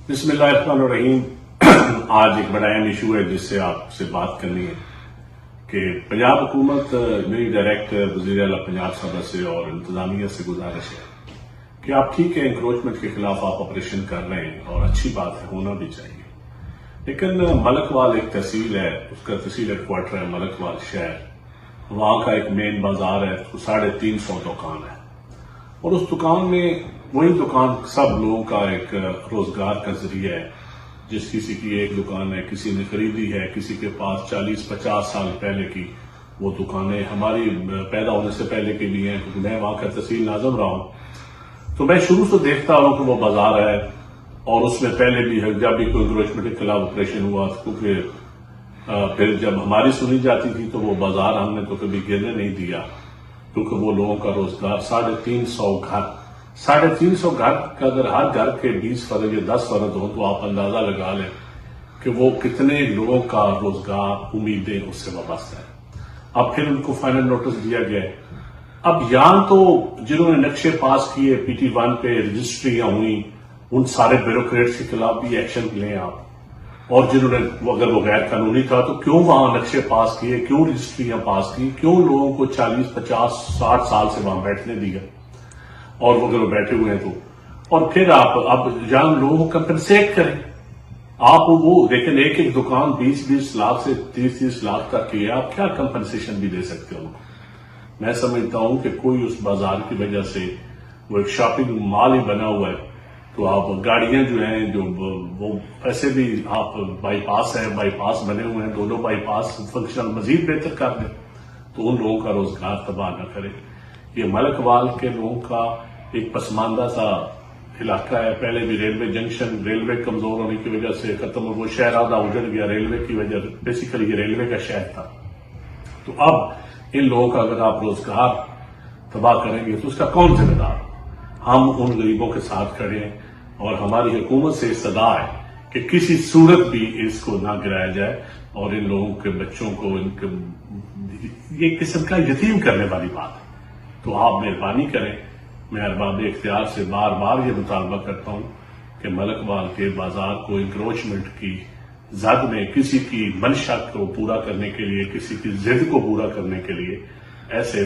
بسم اللہ الرحمن الرحیم۔ آج ایک بڑا اہم ایشو ہے جس سے آپ سے بات کرنی ہے کہ پنجاب حکومت میری ڈائریکٹ وزیر اعلیٰ پنجاب صاحبہ سے اور انتظامیہ سے گزارش ہے کہ آپ ٹھیک ہے انکروچمنٹ کے خلاف آپ آپریشن کر رہے ہیں اور اچھی بات ہے، ہونا بھی چاہیے، لیکن ملک وال ایک تحصیل ہے، اس کا تحصیل ہیڈ کوارٹر ہے ملک وال شہر، وہاں کا ایک مین بازار ہے، 350 دکان ہے اور اس دکان میں وہی دکان سب لوگوں کا ایک روزگار کا ذریعہ ہے۔ جس کسی کی ایک دکان ہے، کسی نے خریدی ہے، کسی کے پاس 40-50 سال پہلے کی وہ دکانیں ہماری پیدا ہونے سے پہلے کی بھی ہیں، کیونکہ میں وہاں کا تحصیل ناظم رہا ہوں، تو میں شروع سے دیکھتا ہوں کہ وہ بازار ہے اور اس میں پہلے بھی جب بھی کوئی انکروچمنٹ کے خلاف آپریشن ہوا، کیونکہ پھر جب ہماری سنی جاتی تھی تو وہ بازار ہم نے تو کبھی گرنے نہیں دیا، کیونکہ وہ لوگوں کا روزگار 350 گھر کا اگر ہر گھر کے 20 فرد یا 10 فرد ہوں تو آپ اندازہ لگا لیں کہ وہ کتنے لوگوں کا روزگار امیدیں اس سے وابستہ ہے۔ اب پھر ان کو فائنل نوٹس دیا گیا ہے۔ اب یہاں تو جنہوں نے نقشے پاس کیے PT1 پہ رجسٹریاں ہوئیں، ان سارے بیوروکریٹس کے خلاف بھی ایکشن لیں آپ، اور جنہوں نے اگر وہ غیر قانونی تھا تو کیوں وہاں نقشے پاس کیے، کیوں رجسٹریاں پاس کی، کیوں لوگوں کو 40-50-60 سال سے وہاں بیٹھنے دیا، اور وہ اگر وہ بیٹھے ہوئے ہیں تو، اور پھر آپ اب جہاں لوگوں کو کمپنسیٹ کریں، آپ وہ لیکن ایک دکان 20 لاکھ سے 30 لاکھ تک کی ہے، آپ کیا کمپنسیشن بھی دے سکتے ہو؟ میں سمجھتا ہوں کہ کوئی اس بازار کی وجہ سے وہ ایک شاپنگ مال ہی بنا ہوا ہے، تو آپ گاڑیاں جو ہیں جو وہ ایسے بھی آپ بائی پاس ہیں، بائی پاس بنے ہوئے ہیں، دونوں بائی پاس فنکشنل مزید بہتر کر دیں تو ان لوگوں کا روزگار تباہ نہ کرے۔ یہ ملک وال کے لوگوں کا ایک پسماندہ سا علاقہ ہے، پہلے بھی ریلوے جنکشن، ریلوے کمزور ہونے کی وجہ سے ختم، وہ شہر آدھا اجڑ گیا ریلوے کی وجہ، بیسیکلی یہ ریلوے کا شہر تھا، تو اب ان لوگوں کا اگر آپ روزگار تباہ کریں گے تو اس کا کون ذمہ دار؟ ہم ان غریبوں کے ساتھ کھڑے ہیں اور ہماری حکومت سے استدعا ہے کہ کسی صورت بھی اس کو نہ گرایا جائے اور ان لوگوں کے بچوں کو ان کے یہ قسم کا یتیم کرنے والی بات ہے۔ تو آپ مہربانی کریں، میں ارباب اختیار سے بار بار یہ مطالبہ کرتا ہوں کہ ملک وال کے بازار کو انکروچمنٹ کی زد میں کسی کی منشا کو پورا کرنے کے لیے، کسی کی ضد کو پورا کرنے کے لیے ایسے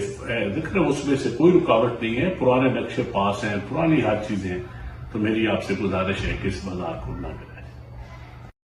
ذکر اس میں سے کوئی رکاوٹ نہیں ہے، پرانے نقشے پاس ہیں، پرانی ہر چیزیں ہیں، تو میری آپ سے گزارش ہے کہ اس بازار کو نہ کریں۔